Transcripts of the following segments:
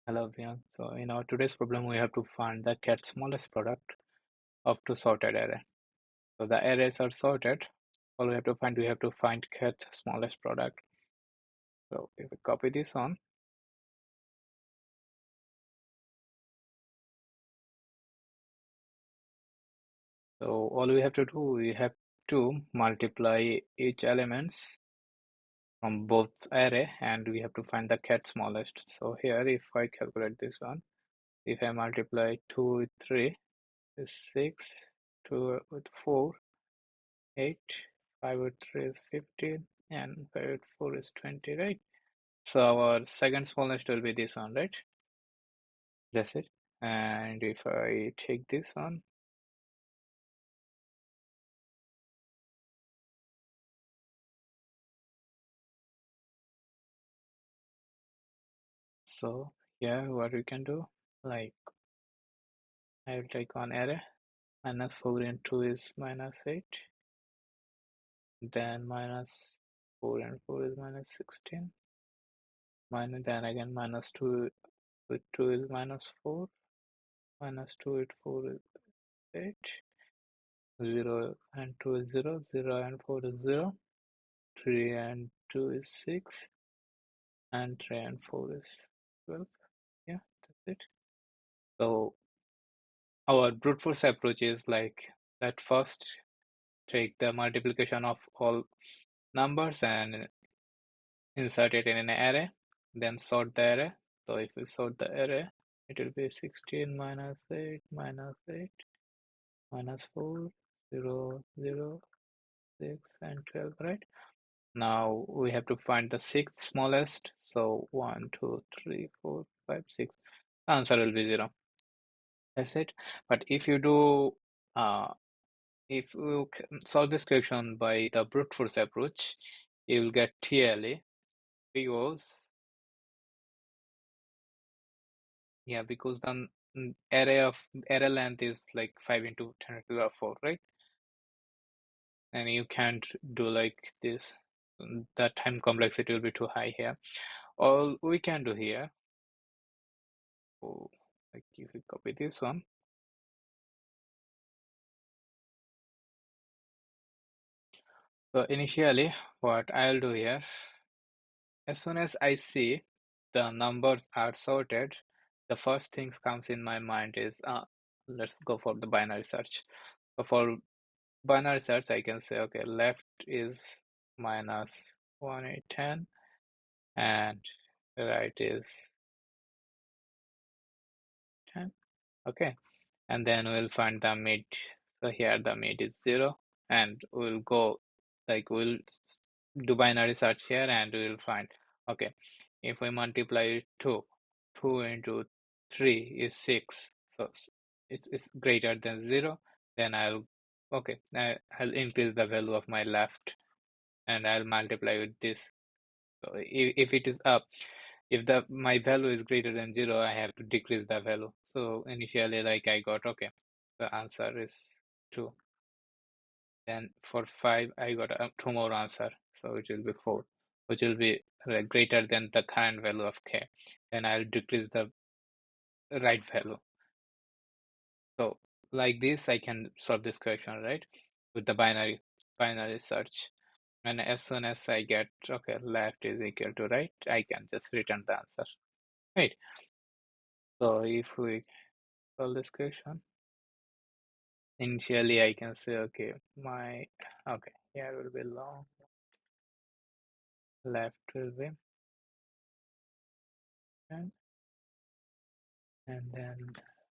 Hello everyone. So in our today's problem, we have to find the cat smallest product of two sorted array. So the arrays are sorted. All we have to find cat smallest product. So if we copy this on, so all we have to do, we have to multiply each elements from both array, and we have to find the cat smallest. So here, if I calculate this one, if I multiply 2 with 3 is 6, 2 with 4 8, 5 with 3 is 15, and 5 with 4 is 20, right? So our second smallest will be this one, right? That's it. And if I take this one, so here what we can do, like I will take one array, minus 4 and 2 is minus 8, then minus 4 and 4 is minus 16, minus then again minus 2 with 2 is minus 4, minus 2 with 4 is 8, 0 and 2 is 0, 0 and 4 is 0, 3 and 2 is 6, and 3 and 4 is 12. Yeah, that's it. So our brute force approach is like that first take the multiplication of all numbers and insert it in an array, then sort the array. So if we sort the array, it will be 16 minus 8 minus 8 minus 4, 0, 0, 6, and 12, right? Now we have to find the sixth smallest. So 1, 2, 3, 4, 5, 6. The answer will be 0. That's it. But if you solve this question by the brute force approach, you will get TLE because because the array length is like 5 into 10 to the power 4, right? And you can't do like this. The time complexity will be too high here. All we can do here, like if we copy this one, so initially what I'll do here, as soon as I see the numbers are sorted, the first things comes in my mind is let's go for the binary search. So for binary search, I can say, okay, left is minus 1, 8, 10, and right is 10. Okay, and then we'll find the mid. So here the mid is 0, and we'll go like we'll do binary search here, and we'll find, okay, if we multiply 2 into 3 is 6, so it's greater than 0, then I'll increase the value of my left, and I'll multiply with this. So if it is up, if my value is greater than 0, I have to decrease the value. So initially, like I got, okay, the answer is 2. Then for 5, I got 2 more answer, so it will be 4, which will be greater than the current value of k. Then I'll decrease the right value. So like this, I can solve this question, right, with the binary search. And as soon as I get, okay, left is equal to right, I can just return the answer, right? So if we solve this question, initially I can say, okay, here will be long, left will be 10, and then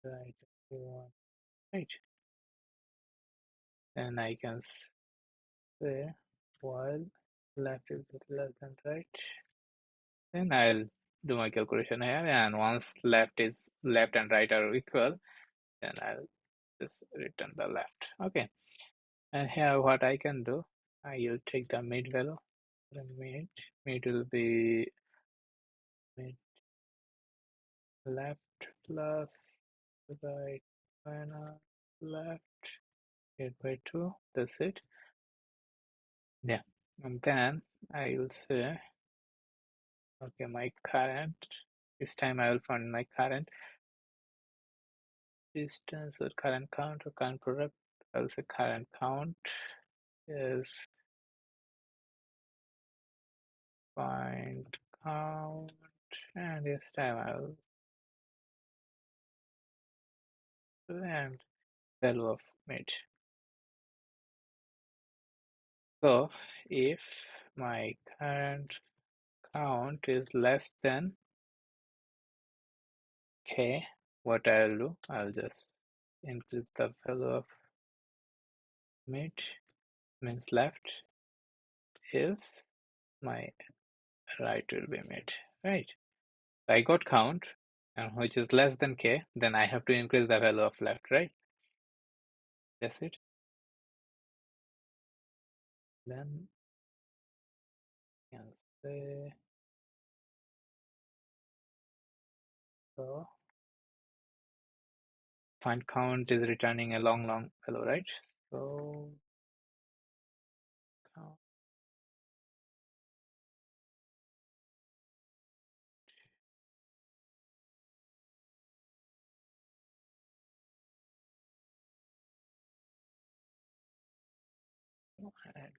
right will be 1, right? And I can say while left is less than right, then I'll do my calculation here, and once left and right are equal, then I'll just return the left. Okay, and here what I can do, I will take the mid value. The mid will be mid left plus right minus left 8 by 2. That's it. Yeah, and then I will say, okay, my current This time I will find my current distance or current count or current product. I'll say current count is find count, and this time I'll and value of mid. So if my current count is less than k, what I'll do, I'll just increase the value of mid, means left, is my right will be mid, right? I got count, and which is less than k, then I have to increase the value of left, right? That's it. Then I can say so. Find count is returning a long value, right? So count and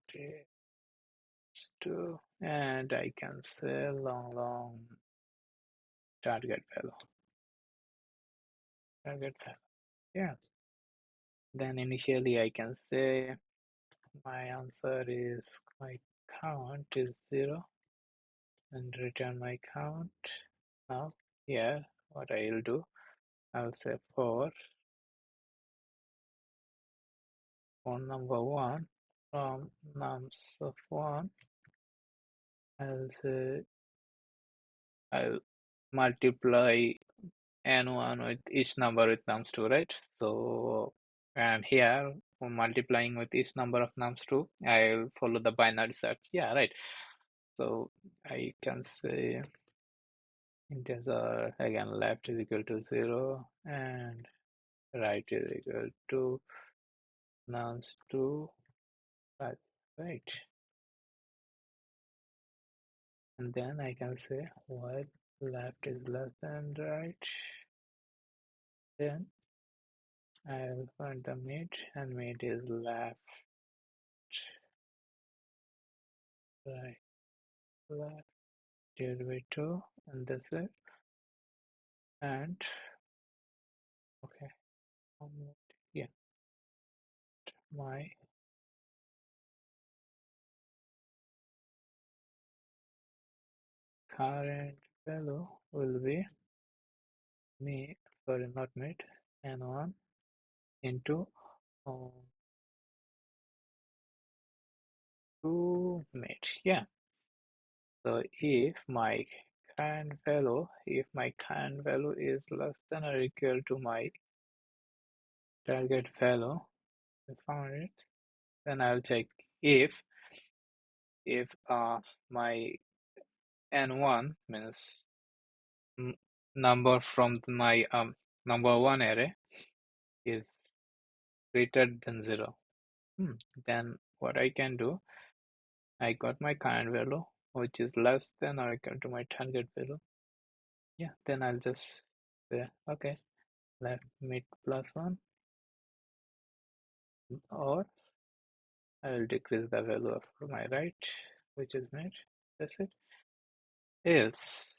two, and I can say long target value. Target value. Yeah. Then initially I can say my answer is my count is 0 and return my count. Now here what I will do, I'll say for number 1 from nums of 1, I'll say I'll multiply n1 with each number with nums2, right? So, and here for multiplying with each number of nums2, I'll follow the binary search. Yeah, right. So I can say integer again, left is equal to 0 and right is equal to nums2. That's right. And then I can say while left is less than right, then I'll find the mid, and mid is left, right, left divided by 2, and that's it. And okay, yeah, my current value will be not mid, n1 into 2 mid. Yeah. So if my current value is less than or equal to my target value, I found it, then I'll check if my n1 means number from my number 1 array is greater than 0. Then what I can do, I got my current value which is less than or equal to my target value. Yeah, then I'll just say okay, left mid +1, or I will decrease the value of my right, which is mid. That's it. Else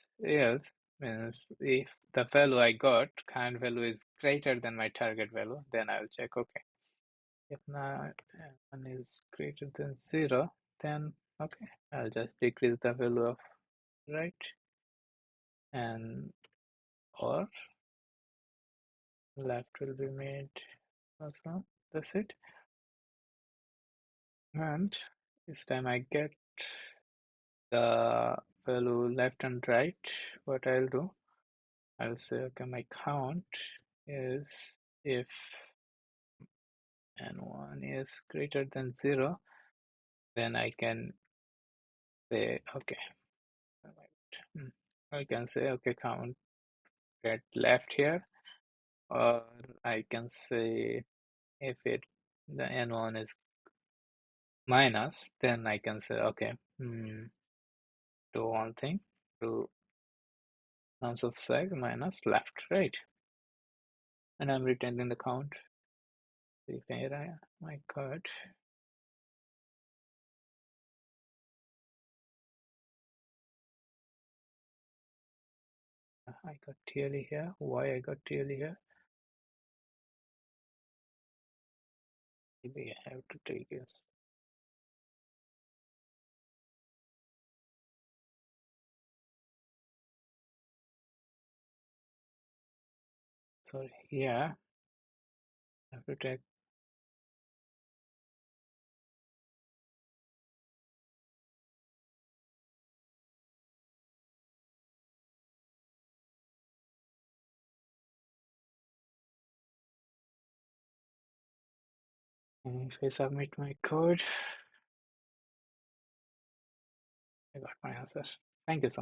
means if the value I got, current value, is greater than my target value, then I'll check okay. If now n is greater than 0, then okay, I'll just decrease the value of right, and or left will be made +1. That's it. And this time I get the value left and right. What I'll do, I'll say okay, my count is, if n1 is greater than 0, then I can say okay, I can say okay, count at left here, or I can say if the n1 is minus, then I can say okay, do one thing, do nums of size minus left, right? And I'm returning the count. My God. I got TL here. Why I got TL here? Maybe I have to take this. Sorry, yeah, I have to take. And if I submit my code, I got my answer. Thank you so much.